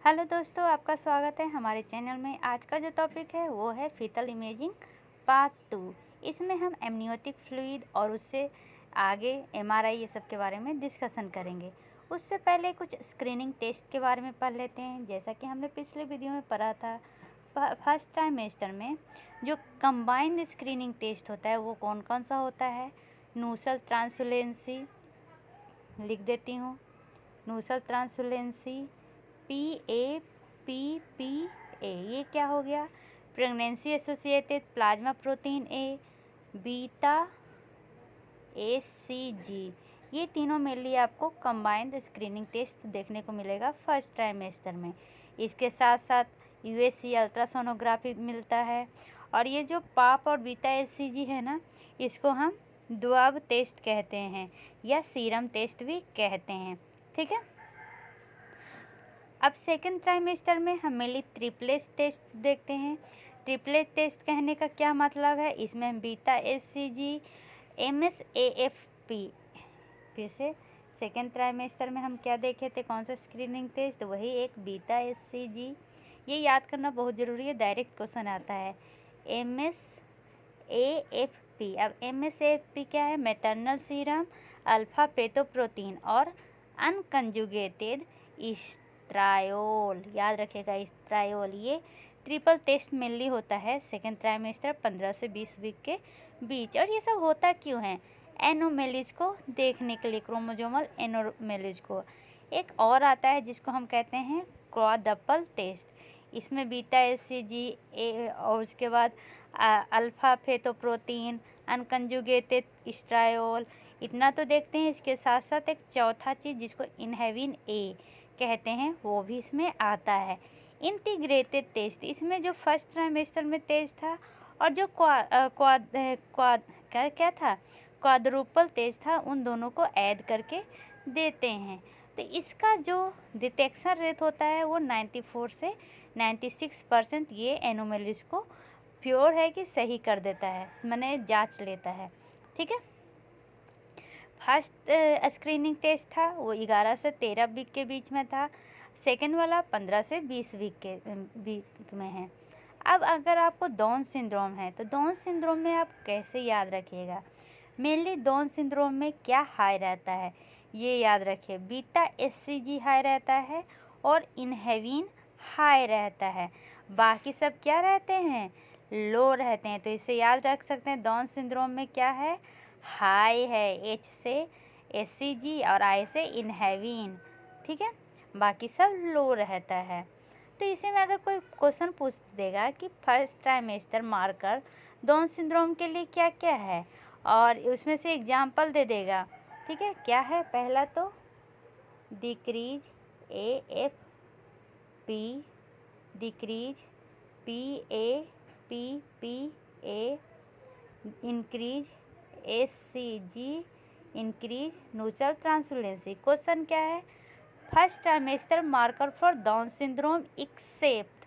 Hello दोस्तों, आपका स्वागत है हमारे चैनल में। आज का जो टॉपिक है वो है फीटल इमेजिंग पार्ट 2। इसमें हम एमनियोटिक फ्लूइड और उससे आगे एमआरआई ये सब के बारे में डिस्कशन करेंगे। उससे पहले कुछ स्क्रीनिंग टेस्ट के बारे में पढ़ लेते हैं। जैसा कि हमने पिछले वीडियो में पढ़ा था, फर्स्ट ट्राइमेस्टर में जो कंबाइंड स्क्रीनिंग टेस्ट होता है वो कौन कौन सा होता है। नूसल ट्रांसुलेंसी लिख देती हूँ, नूसल ट्रांसुलेंसी PAPPA, ये क्या हो गया? Pregnancy associated plasma protein A, beta ACG, ये तीनों मेनली आपको कंबाइंड स्क्रीनिंग टेस्ट देखने को मिलेगा फर्स्ट ट्राइमेस्टर में। इसके साथ साथ USC अल्ट्रासोनोग्राफी मिलता है। और ये जो पाप और बीटा ACG है ना, इसको हम द्वब टेस्ट कहते हैं या सीरम टेस्ट भी कहते हैं। ठीक है। अब सेकेंड ट्राइमेस्टर में हम मेनली ट्रिपलेट टेस्ट देखते हैं। ट्रिपलेट टेस्ट कहने का क्या मतलब है? इसमें हम बीटा ACG MSAFP, फिर से सेकेंड ट्राइमेस्टर में हम क्या देखे थे, कौन सा स्क्रीनिंग टेस्ट? वही एक बीटा ACG। ये याद करना बहुत ज़रूरी है, डायरेक्ट क्वेश्चन आता है। MSAFP, अब MSAFP क्या है? मैटरनल सीरम अल्फा पेटोप्रोटीन और अनकंजुगेटेड इस्ट्रायोल, याद रखेगा इस्ट्रायोल। ये ट्रिपल टेस्ट मेनली होता है सेकेंड ट्राइमेस्टर 15 से 20 वीक के बीच। और ये सब होता क्यों है? एनोमेलीज को देखने के लिए, क्रोमोजोमल एनोमेलीज को। एक और आता है जिसको हम कहते हैं क्वाड्रपल टेस्ट। इसमें बीटा ACG और उसके बाद अल्फा फेटोप्रोटीन, अनकंजुगेटेड इस्ट्रायोल, इतना तो देखते हैं। इसके साथ साथ एक चौथा चीज़ जिसको इनहेविन A कहते हैं वो भी इसमें आता है। इंटीग्रेटेड टेस्ट, इसमें जो फर्स्ट ट्राइमेस्टर में टेस्ट था और जो क्या था, क्वाड्रुपल टेस्ट था, उन दोनों को ऐड करके देते हैं। तो इसका जो डिटेक्शन रेट होता है वो 94 से 96% ये एनोमलीज को प्योर है कि सही कर देता है, माने जांच लेता है। ठीक है। फर्स्ट स्क्रीनिंग टेस्ट था वो 11 से 13 वीक के बीच में था। सेकेंड वाला 15 से 20 वीक में है। अब अगर आपको डाउन सिंड्रोम है तो डाउन सिंड्रोम में आप कैसे याद रखिएगा? मेनली डाउन सिंड्रोम में क्या हाई रहता है ये याद रखिए। बीटा ACG हाई रहता है और इनहेविन हाई रहता है। बाकी सब क्या रहते हैं? लो रहते हैं। तो इसे याद रख सकते हैं, डाउन सिंड्रोम में क्या है? हाई है, H से ACG और I से इनहेविन। ठीक है। बाकी सब लो रहता है। तो इसी में अगर कोई क्वेश्चन पूछ देगा कि first trimester marker down syndrome के लिए क्या क्या है, और उसमें से एग्जाम्पल दे देगा। ठीक है। क्या है? पहला तो decrease AFP, decrease PAPPA, increase ACG, increase nuchal translucency. Question क्या है? First trimester marker for Down syndrome except.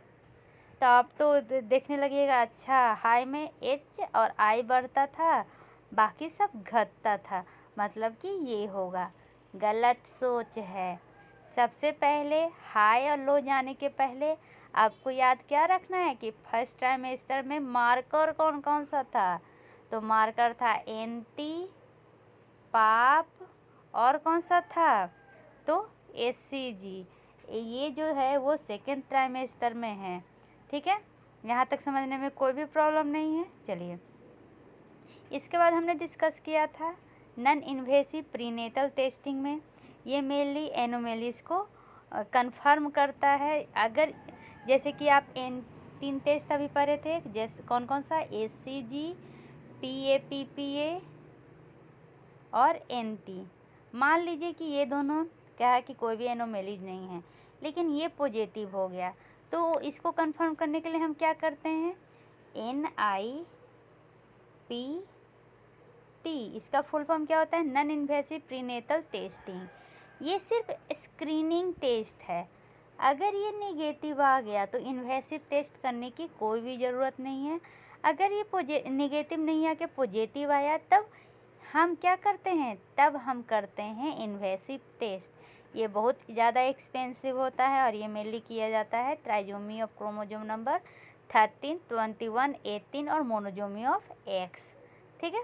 तो आप तो देखने लगेगा, अच्छा हाई में H और I बढ़ता था, बाकी सब घटता था, मतलब कि ये होगा। गलत सोच है। सबसे पहले हाई और लो जाने के पहले आपको याद क्या रखना है कि फर्स्ट ट्राइमेस्टर में मार्कर कौन कौन सा था? तो मार्कर था एंटी, पाप, और कौन सा था? तो ACG। ये जो है वो सेकेंड ट्राइमेस्टर में है। ठीक है। यहाँ तक समझने में कोई भी प्रॉब्लम नहीं है। चलिए, इसके बाद हमने डिस्कस किया था नॉन इन्वेसिव प्रीनेटल टेस्टिंग में। ये मेनली एनोमेलीज को कंफर्म करता है। अगर जैसे कि आप तीन टेस्ट अभी पढ़े थे, जैसे कौन कौन सा? ACG, PAPPA और NT। मान लीजिए कि ये दोनों क्या है कि कोई भी एनोमेलीज नहीं है, लेकिन ये पॉजिटिव हो गया, तो इसको कंफर्म करने के लिए हम क्या करते हैं? NIPT, इसका फुल फॉर्म क्या होता है? Non invasive prenatal testing. ये सिर्फ स्क्रीनिंग टेस्ट है। अगर ये नेगेटिव आ गया तो इन्वेसिव टेस्ट करने की कोई भी ज़रूरत नहीं है। अगर ये नेगेटिव नहीं आके पॉजिटिव आया, तब हम क्या करते हैं? तब हम करते हैं इन्वेसिव टेस्ट। ये बहुत ज़्यादा एक्सपेंसिव होता है और ये मेनली किया जाता है ट्राइजोमी ऑफ क्रोमोजोम नंबर 13, 21, 18 और मोनोजोमी ऑफ एक्स। ठीक है।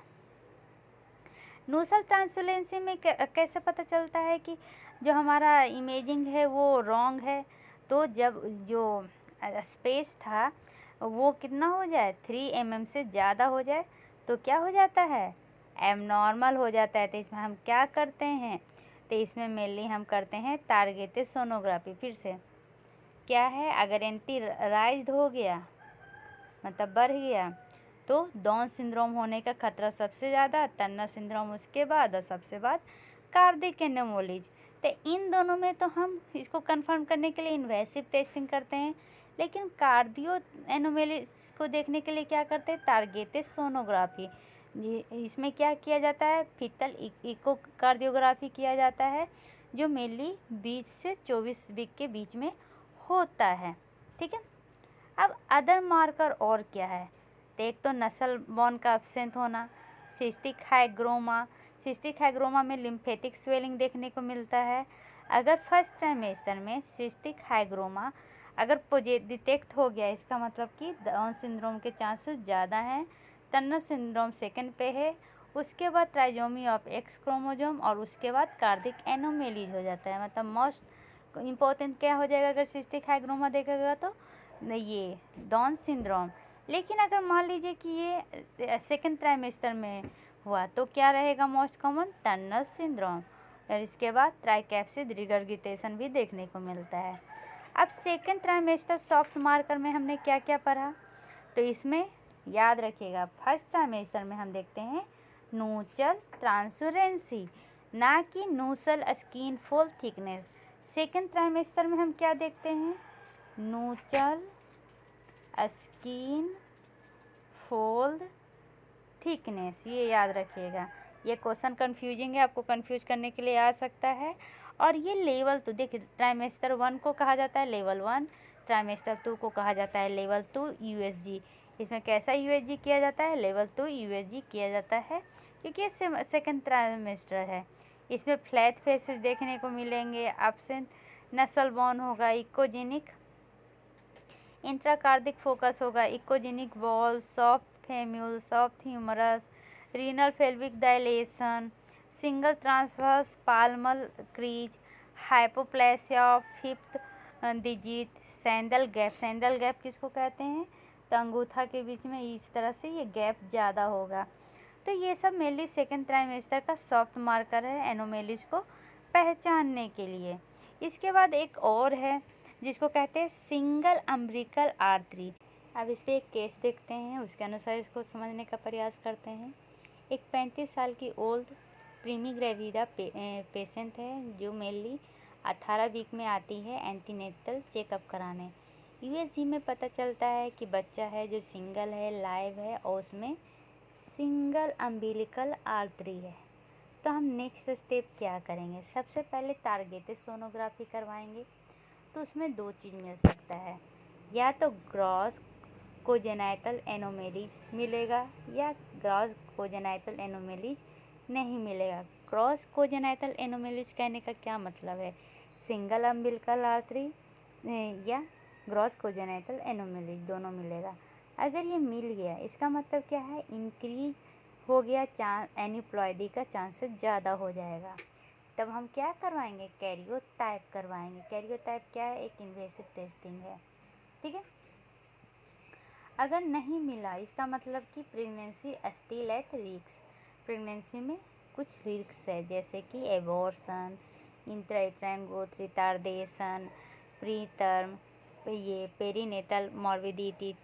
नूसल ट्रांसलेंसी में कैसे पता चलता है कि जो हमारा इमेजिंग है वो रॉन्ग है? तो जब जो स्पेस था वो कितना हो जाए, 3 mm से ज़्यादा हो जाए तो क्या हो जाता है, एबनॉर्मल हो जाता है। तो इसमें हम क्या करते हैं, तो इसमें मेनली हम करते हैं टारगेटेड सोनोग्राफी। फिर से क्या है, अगर एंटी राइज्ड हो गया मतलब बढ़ गया तो डाउन सिंड्रोम होने का खतरा सबसे ज़्यादा, टर्नर सिंड्रोम उसके बाद और सबसे बाद कार्डिक एनोमोलीज। तो इन दोनों में तो हम इसको कंफर्म करने के लिए इन्वेसिव टेस्टिंग करते हैं, लेकिन कार्डियो एनोमोलीज को देखने के लिए क्या करते हैं, टारगेटेड सोनोग्राफी। इसमें क्या किया जाता है, फीटल इकोकार्डियोग्राफी किया जाता है, जो मेनली 20 से 24 वीक के बीच में होता है। ठीक है। अब अदर मार्कर और क्या है, तो एक तो नसल बॉर्न का एब्सेंट होना, सिस्टिक हाइग्रोमा। सिस्टिक हाइग्रोमा में लिम्फेटिक स्वेलिंग देखने को मिलता है। अगर फर्स्ट ट्राइमेस्टर में सिस्टिक हाइग्रोमा अगर डिटेक्ट हो गया, इसका मतलब कि डाउन सिंड्रोम के चांसेस ज़्यादा हैं। टर्नर सिंड्रोम सेकंड पे है, उसके बाद ट्राइजोमी ऑफ एक्स क्रोमोजोम और उसके बाद कार्डिक एनोमेलीज हो जाता है। मतलब मोस्ट इम्पोर्टेंट क्या हो जाएगा अगर सिस्टिक हाइग्रोमा देखेगा तो ये डाउन सिंड्रोम। लेकिन अगर मान लीजिए कि ये सेकंड ट्राइमेस्टर में हुआ तो क्या रहेगा मोस्ट कॉमन, टर्नर सिंड्रोम। और इसके बाद ट्राइकैप्सिड रिगर्गिटेशन भी देखने को मिलता है। अब सेकंड ट्राइमेस्टर सॉफ्ट मार्कर में हमने क्या क्या पढ़ा, तो इसमें याद रखिएगा फर्स्ट ट्राइमेस्टर में हम देखते हैं नूचल ट्रांसपेरेंसी, ना कि nuchal skin fold thickness. Second trimester में हम क्या देखते हैं, नूचल स्किन फोल्ड थिकनेस। ये याद रखिएगा, ये क्वेश्चन कंफ्यूजिंग है, आपको कंफ्यूज करने के लिए आ सकता है। और ये लेवल 2 देखिए, ट्राइमेस्टर 1 को कहा जाता है लेवल 1, ट्राइमेस्टर 2 को कहा जाता है लेवल 2 यूएसजी। इसमें कैसा यूएसजी किया जाता है, लेवल 2 यूएसजी किया जाता है, क्योंकि ये सेकेंड ट्राइमेस्टर है। इसमें फ्लैट फेसेस देखने को मिलेंगे, एब्सेंट नसल बॉर्न होगा, इकोजेनिक इंट्राकार्डिक फोकस होगा, echogenic bowel, soft femur, soft humerus, renal pelvic dilation, single transverse palmar crease, hypoplasia of fifth digit, sandal gap. Sandal gap किसको कहते हैं, तो अंगूठा के बीच में इस तरह से ये गैप ज़्यादा होगा। तो ये सब मेनली सेकेंड ट्राइमेस्टर का सॉफ्ट मार्कर है एनोमेलीज को पहचानने के लिए। इसके बाद एक और है जिसको कहते हैं सिंगल अम्ब्रिकल आर्टरी। अब इस पर एक केस देखते हैं, उसके अनुसार इसको समझने का प्रयास करते हैं। एक 35 साल की ओल्ड प्रीमी ग्रेविडा पेशेंट है, जो मेनली 18 वीक में आती है एंटीनेटल चेकअप कराने। यूएसजी में पता चलता है कि बच्चा है जो सिंगल है, लाइव है और उसमें सिंगल अम्बिलिकल आर्टरी है। तो हम नेक्स्ट स्टेप क्या करेंगे, सबसे पहले टारगेटेड सोनोग्राफी करवाएंगे। तो उसमें 2 चीज़ मिल सकता है, या तो ग्रॉस कोजेनाइटल एनोमेलीज मिलेगा या ग्रॉस कोजेनाइटल एनोमेलीज नहीं मिलेगा। क्रॉस कोजेनाइटल एनोमेलीज कहने का क्या मतलब है, सिंगल अम्बिलिकल आर्टरी या ग्रॉस कोजेनाइटल एनोमेलीज दोनों मिलेगा। अगर ये मिल गया इसका मतलब क्या है, इंक्रीज हो गया एनिप्लॉयडी का चांसेस ज़्यादा हो जाएगा। तब हम क्या करवाएंगे, कैरियोटाइप करवाएंगे। कैरियोटाइप क्या है, एक इन्वेसिव टेस्टिंग है। ठीक है। अगर नहीं मिला इसका मतलब कि pregnancy still at risk, pregnancy में कुछ रिस्क है, जैसे कि abortion, intrauterine growth retardation, preterm, ये पेरीनेटल मॉर्बिडिटी।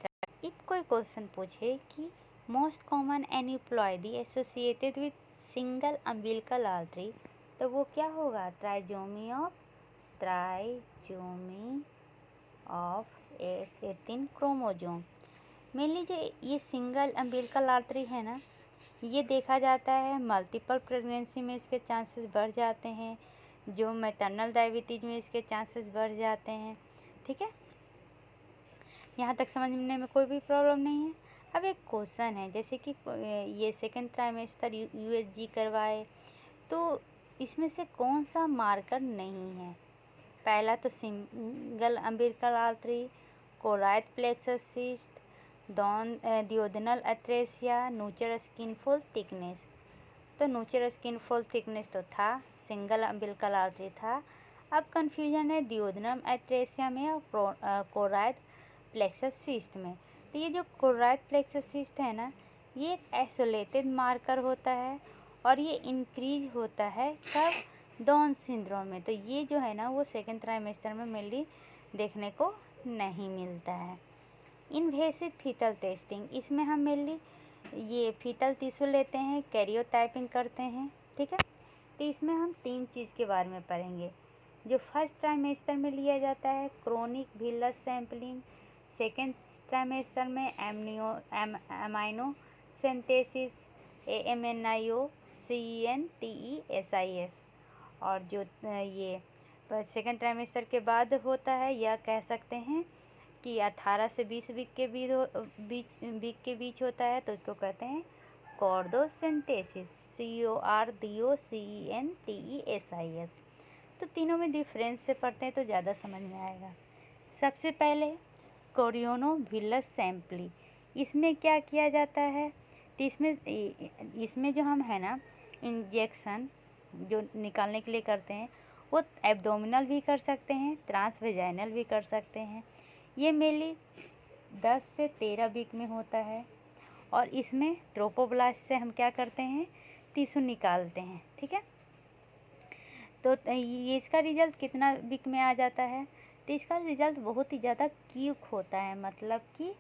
इफ कोई क्वेश्चन पूछे कि most common aneuploidy associated with single umbilical artery, तो वो क्या होगा, ट्राइजोमी ऑफ 18 क्रोमोजोम। मेनली जो ये सिंगल अम्बिलिकल आर्टरी है ना, ये देखा जाता है मल्टीपल प्रेगनेंसी में इसके चांसेस बढ़ जाते हैं, जो मैटरनल डायबिटीज़ में इसके चांसेस बढ़ जाते हैं। ठीक है, यहाँ तक समझने में कोई भी प्रॉब्लम नहीं है। अब एक क्वेश्चन है, जैसे कि ये सेकंड ट्राइमेस्टर यूएसजी करवाए तो इसमें से कौन सा मार्कर नहीं है? पहला तो single umbilical artery, choroid plexus cyst, duodenal atresia, nuchal skin fold thickness. तो नूचर स्किन फोल्ड थिकनेस तो था, सिंगल अम्बिलिकल आर्टरी था। अब कन्फ्यूजन है डियोडनम एथ्रेसिया में और कोराइड प्लेक्सस सिस्ट में। तो ये जो कोराइड प्लेक्सस सिस्ट है ना, ये एक आइसोलेटेड मार्कर होता है और ये इंक्रीज होता है कब? डाउन सिंड्रोम में। तो ये जो है ना वो सेकेंड ट्राइमेस्टर में मेनली देखने को नहीं मिलता है। इन्वेसिव फीटल टेस्टिंग, इसमें हम मेनली ये फीटल टिश्यू लेते हैं, कैरियोटाइपिंग करते हैं, ठीक है। तो इसमें हम 3 चीज़ के बारे में पढ़ेंगे। जो फर्स्ट ट्राइमेस्टर में लिया जाता है chronic villous sampling, second trimester में अमाइनो सिंथेसिस, AMNIO, CENTESIS, और जो ये सेकेंड ट्राइमेस्टर के बाद होता है, यह कह सकते हैं कि 18 से 20 वीक के बीच होता है, तो उसको कहते हैं कॉर्डोसिंथेसिस, CORDOCENTESIS। तो तीनों में डिफरेंस से पढ़ते हैं तो ज़्यादा समझ में आएगा। सबसे पहले कोरियोनोविलस सैम्पली, इसमें क्या किया जाता है? तो इसमें जो हम है ना इंजेक्शन जो निकालने के लिए करते हैं, वो एब्डोमिनल भी कर सकते हैं, ट्रांसवेजाइनल भी कर सकते हैं। ये मेनली 10 से 13 वीक में होता है और इसमें ट्रोपोब्लास्ट से हम क्या करते हैं? टिश्यू निकालते हैं, ठीक है। तो ये इसका रिजल्ट कितना वीक में आ जाता है? तो इसका रिजल्ट बहुत ही ज़्यादा क्विक होता है, मतलब कि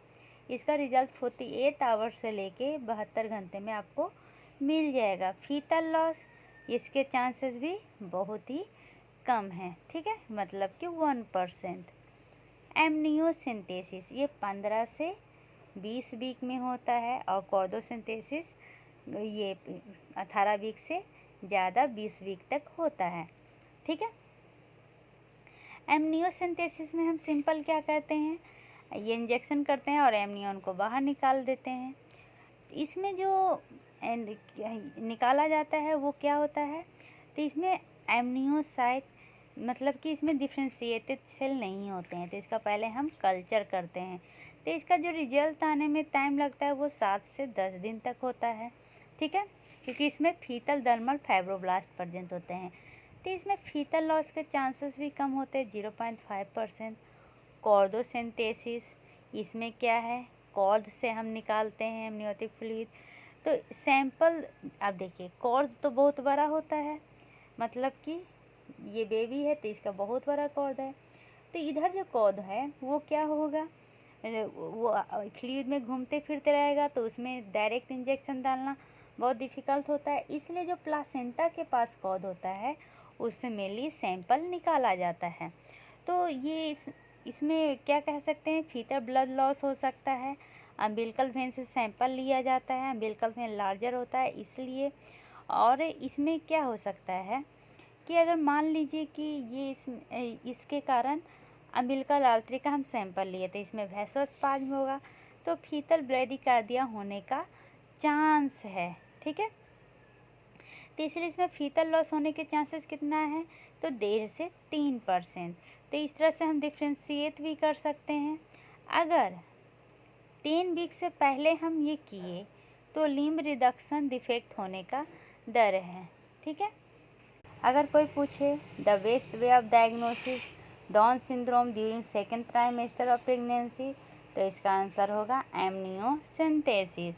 इसका रिजल्ट 48 आवर्स से लेके 72 घंटे में आपको मिल जाएगा। फीटल लॉस, इसके चांसेस भी बहुत ही कम हैं, ठीक है, मतलब कि 1%। एमनियोसिंथेसिस, ये 15 से 20 वीक में होता है और कॉर्डोसिंथेसिस ये 18 वीक से ज़्यादा 20 वीक तक होता है, ठीक है। एमनियोसिंथेसिस में हम सिंपल क्या कहते हैं? ये इंजेक्शन करते हैं और एमनियन को बाहर निकाल देते हैं। इसमें जो निकाला जाता है वो क्या होता है? तो इसमें एमनियोसाइट, मतलब कि इसमें डिफ्रेंशिएटेड सेल नहीं होते हैं, तो इसका पहले हम कल्चर करते हैं। तो इसका जो रिजल्ट आने में टाइम लगता है वो 7 से 10 दिन तक होता है, ठीक है, क्योंकि इसमें फीटल डर्मल फाइब्रोब्लास्ट प्रेजेंट होते हैं। तो इसमें फीटल लॉस के चांसेस भी कम होते हैं, 0.5%। कॉर्डोसिंथेसिस, इसमें क्या है? कॉर्ड से हम निकालते हैं एमनियोटिक फ्लूइड। तो सैंपल, अब देखिए कॉर्ड तो बहुत बड़ा होता है, मतलब कि ये बेबी है तो इसका बहुत बड़ा कॉर्ड है। तो इधर जो कॉर्ड है वो क्या होगा? वो फ्लूइड में घूमते फिरते रहेगा, तो उसमें डायरेक्ट इंजेक्शन डालना बहुत डिफ़िकल्ट होता है। इसलिए जो प्लासेंटा के पास कॉर्ड होता है उससे मेनली सैंपल निकाला जाता है। तो ये इसमें क्या कह सकते हैं? फीटल ब्लड लॉस हो सकता है। अम्बिलिकल वेन से सैंपल लिया जाता है, अम्बिलिकल वेन लार्जर होता है इसलिए। और इसमें क्या हो सकता है कि अगर मान लीजिए कि ये इसके कारण अम्बिलिकल आर्टरी का हम सैंपल लिए तो इसमें वैसोस्पाज्म होगा, तो फीटल ब्रेडिकार्डिया होने का चांस है, ठीक है। तो इसलिए इसमें फीटल लॉस होने के चांसेस कितना है? तो 1.5 से 3%। तो इस तरह से हम डिफ्रेंशिएट भी कर सकते हैं। अगर 10 वीक से पहले हम ये किए तो लिम्ब रिडक्शन डिफेक्ट होने का डर है, ठीक है। अगर कोई पूछे the best way of diagnosis Down syndrome during second trimester of pregnancy, तो इसका आंसर होगा एमनियोसिंथेसिस।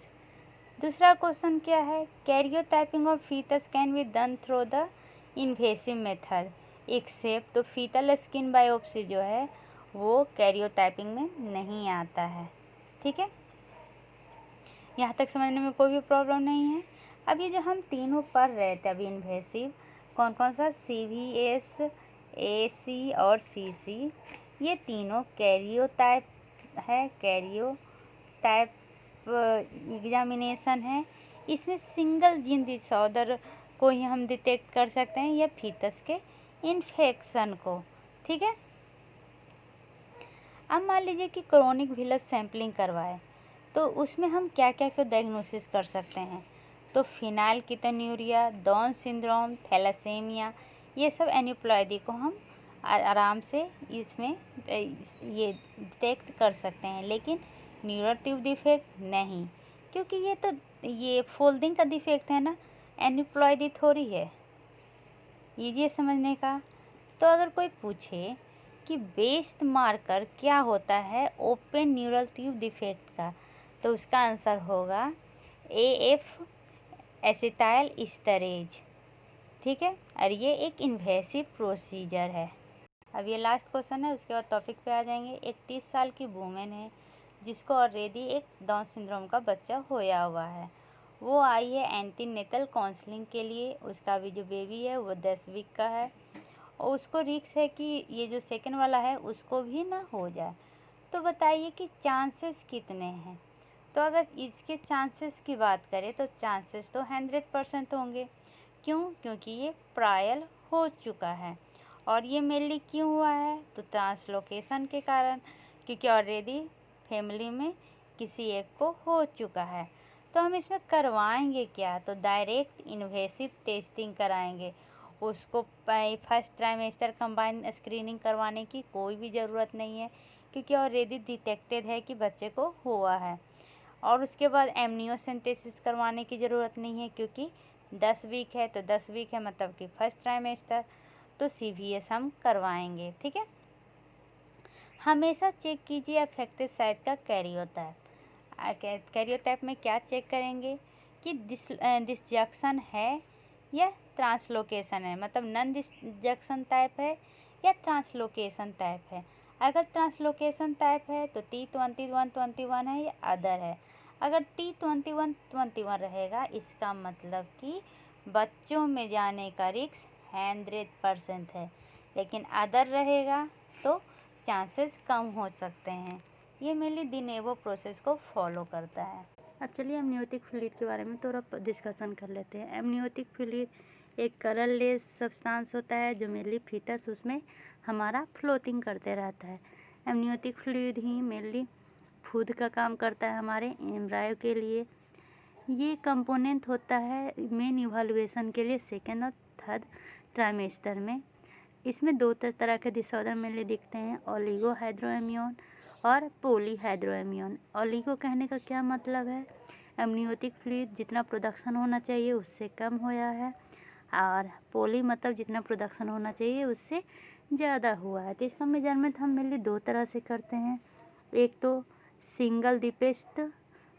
दूसरा क्वेश्चन क्या है? Karyotyping of fetus can be done through the invasive method except, तो फीटल स्किन बायोप्सी जो है वो कैरियोटाइपिंग में नहीं आता है, ठीक है। यहाँ तक समझने में कोई भी प्रॉब्लम नहीं है। अब ये जो हम तीनों पढ़ रहे थे अभी इन्वेसिव, कौन कौन सा? CVS, AC और CC, ये तीनों कैरियोटाइप है, कैरियोटाइप एग्जामिनेशन है। इसमें सिंगल जीन डिसऑर्डर को ही हम डिटेक्ट कर सकते हैं या फीटस के इन्फेक्शन को, ठीक है। अब मान लीजिए कि क्रोनिक विलस सैम्पलिंग करवाए तो उसमें हम क्या क्या डायग्नोसिस कर सकते हैं? तो फिनाइलकीटोन्यूरिया, डाउन सिंड्रोम, थैलेसीमिया, ये सब एन्यूप्लॉयडी को हम आराम से इसमें ये डिटेक्ट कर सकते हैं, लेकिन न्यूरल ट्यूब डिफेक्ट नहीं, क्योंकि ये फोल्डिंग का डिफेक्ट है ना, एन्यूप्लॉयडी थोड़ी है। ईजी समझने का। तो अगर कोई पूछे कि बेस्ट मार्कर क्या होता है ओपन न्यूरल ट्यूब डिफेक्ट का, तो उसका आंसर होगा AF एसिटाइल स्टरेज। ठीक है, और ये एक इन्वेसिव प्रोसीजर है। अब ये लास्ट क्वेश्चन है, उसके बाद टॉपिक पे आ जाएंगे। एक 30 साल की वूमेन है जिसको ऑलरेडी एक डाउन सिंड्रोम का बच्चा होया हुआ है। वो आई है एंटीनेटल काउंसलिंग के लिए। उसका भी जो बेबी है वो 10 वीक का है, और उसको रिस्क है कि ये जो सेकंड वाला है उसको भी ना हो जाए। तो बताइए कि चांसेस कितने हैं। तो अगर इसके चांसेस की बात करें तो चांसेस तो 100% होंगे। क्यों? क्योंकि ये ट्रायल हो चुका है। और ये मेनली क्यों हुआ है? तो ट्रांसलोकेशन के कारण, क्योंकि ऑलरेडी फैमिली में किसी एक को हो चुका है। तो हम इसमें करवाएंगे क्या? तो डायरेक्ट इन्वेसिव टेस्टिंग कराएंगे। उसको फर्स्ट ट्राइमेस्टर कंबाइन स्क्रीनिंग करवाने की कोई भी ज़रूरत नहीं है, क्योंकि ऑलरेडी डिटेक्टेड है कि बच्चे को हुआ है। और उसके बाद एमनियोसेंटेसिस करवाने की ज़रूरत नहीं है, क्योंकि 10 वीक है, तो 10 वीक है मतलब कि फर्स्ट ट्राइमेस्टर। तो CVS हम करवाएंगे। ठीक है, हमेशा चेक कीजिए अफेक्टेड साइट का कैरियोटाइप। कैरियोटाइप में क्या चेक करेंगे कि डिसजंक्शन है या ट्रांसलोकेशन है, मतलब नॉन डिसजंक्शन टाइप है या ट्रांसलोकेशन टाइप है। अगर ट्रांसलोकेशन टाइप है तो T2121 है या अदर है। अगर T2121 रहेगा, इसका मतलब कि बच्चों में जाने का रिस्क 100% है, लेकिन अदर रहेगा तो चांसेस कम हो सकते हैं। ये मेनली डिनेवो प्रोसेस को फॉलो करता है। अब चलिए एमनियोटिक फ्लूइड के बारे में थोड़ा डिस्कशन कर लेते हैं। एमनियोटिक फ्लूइड एक कलरलेस सब्सटेंस होता है जो मेनली फीटस उसमें हमारा फ्लोटिंग करते रहता है। एमनियोटिक फ्लूइड ही मेनली फूड का काम करता है हमारे एम्ब्रायो के लिए। ये कंपोनेंट होता है मेन इवैल्यूएशन के लिए सेकेंड और थर्ड ट्राइमेस्टर में। इसमें दो तरह के डिसऑर्डर मेनली दिखते हैं, ओलिगोहाइड्रोएमियोन और पॉलीहाइड्रोएमियोन। ओलिगो कहने का क्या मतलब है? एमनियोटिक फ्लूइड जितना प्रोडक्शन होना चाहिए उससे कम होया है, और पॉली मतलब जितना प्रोडक्शन होना चाहिए उससे ज़्यादा हुआ है। तो इसका मेजरमेंट हम मेनली दो तरह से करते हैं। एक तो सिंगल डिपेस्ट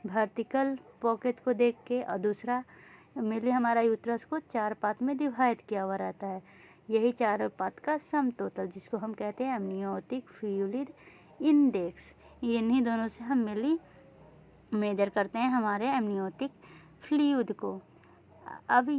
वर्टिकल पॉकेट को देख के, और दूसरा मेनली हमारा यूट्रस को 4 पार्ट में डिवाइड किया हुआ रहता है। यही 4 पार्ट का सम टोटल, जिसको हम कहते हैं एमनियोटिक फ्लूइड इंडेक्स, इन्हीं दोनों से हम मेनली मेजर करते हैं हमारे एमनियोटिक फ्लूइड को। अब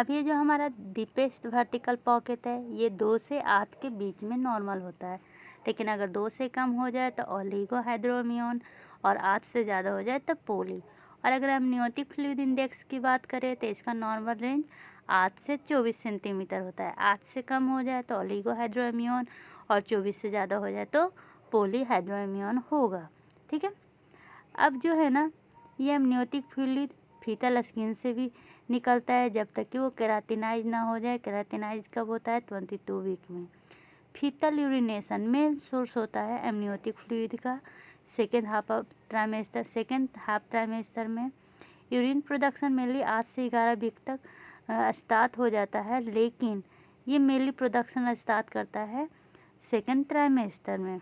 ये जो हमारा डीपेस्ट वर्टिकल पॉकेट है ये 2 से 8 के बीच में नॉर्मल होता है, लेकिन अगर 2 से कम हो जाए तो ओलिगोहाइड्रोएमियोन और 8 से ज़्यादा हो जाए तो पॉली। और अगर एमनियोटिक फ्लूइड इंडेक्स की बात करें तो इसका नॉर्मल रेंज 8 से 24 सेंटीमीटर होता है। 8 से कम हो जाए तो ओलिगोहाइड्रोएमियोन और 24 से ज़्यादा हो जाए तो पॉलीहाइड्रोएमियोन होगा। ठीक है, अब जो है ना ये एमनियोटिक फ्लूइड फीटल स्किन से भी निकलता है जब तक कि वो केराटिनाइज ना हो जाए। केराटिनाइज कब होता है? 22 वीक में। फीटल यूरिनेशन मेन सोर्स होता है एमनियोटिक फ्लूइड का सेकेंड हाफ ट्राइमेस्टर में। यूरिन प्रोडक्शन मेनली 8 से 11 वीक तक स्टार्ट हो जाता है, लेकिन ये मेनली प्रोडक्शन स्टार्ट करता है सेकेंड ट्राइमेस्टर में।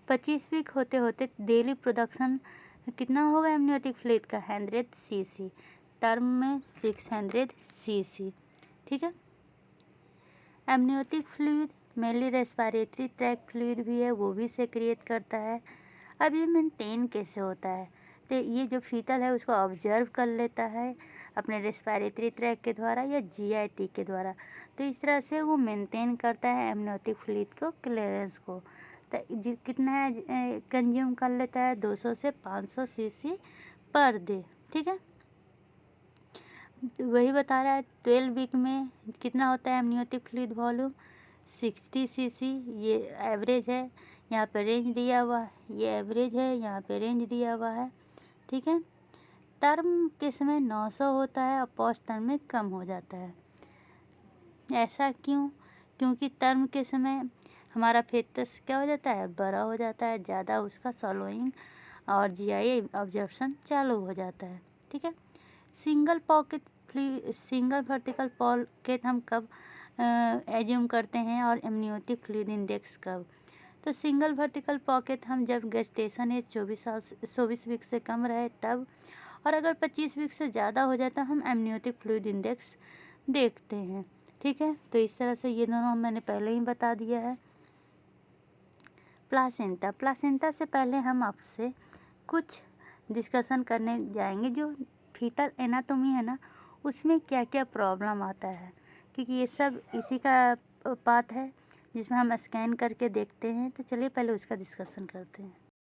25 वीक होते होते डेली प्रोडक्शन कितना होगा एमनियोटिक फ्लूइड का? 100 cc, टर्म में 600 cc। ठीक है, amniotic fluid mainly respiratory tract fluid भी है, वो भी सेक्रिएट करता है। अब ये मेंटेन कैसे होता है? तो ये जो फीटल है उसको ऑब्जर्व कर लेता है अपने रेस्पिरेटरी ट्रैक के द्वारा या GIT के द्वारा। तो इस तरह से वो मेंटेन करता है एमनियोटिक फ्लूइड को, क्लियरेंस को। तो कितना है कंज्यूम कर लेता है? 200 से 500 cc पर डे। ठीक है, वही बता रहा है 12 वीक में कितना होता है एमनियोटिक फ्लूइड वॉल्यूम? 60 cc। ये एवरेज है, यहाँ पे रेंज दिया हुआ है, ये एवरेज है, यहाँ पे रेंज दिया हुआ है। ठीक है, टर्म के समय 900 होता है और पोस्ट टर्म में कम हो जाता है। ऐसा क्यों? क्योंकि टर्म के समय हमारा फेटस क्या हो जाता है, बड़ा हो जाता है, ज़्यादा उसका सॉलोइंग और जीआई ऑब्जर्प्शन चालू हो जाता है। ठीक है। सिंगल वर्टिकल पॉकेट हम कब एज्यूम करते हैं और एमनियोटिक फ्लूइड इंडेक्स कब? तो सिंगल वर्टिकल पॉकेट हम जब गेस्टेशन एज 24 वीक से कम रहे तब, और अगर 25 वीक से ज़्यादा हो जाता हम एमनियोटिक फ्लूइड इंडेक्स देखते हैं। ठीक है। तो इस तरह से ये दोनों मैंने पहले ही बता दिया है। प्लासेंटा से पहले हम आपसे कुछ डिस्कशन करने जाएंगे जो फीटल एनाटोमी है ना, उसमें क्या क्या प्रॉब्लम आता है, क्योंकि ये सब इसी का पार्ट है जिसमें हम स्कैन करके देखते हैं। तो चलिए पहले उसका डिस्कशन करते हैं।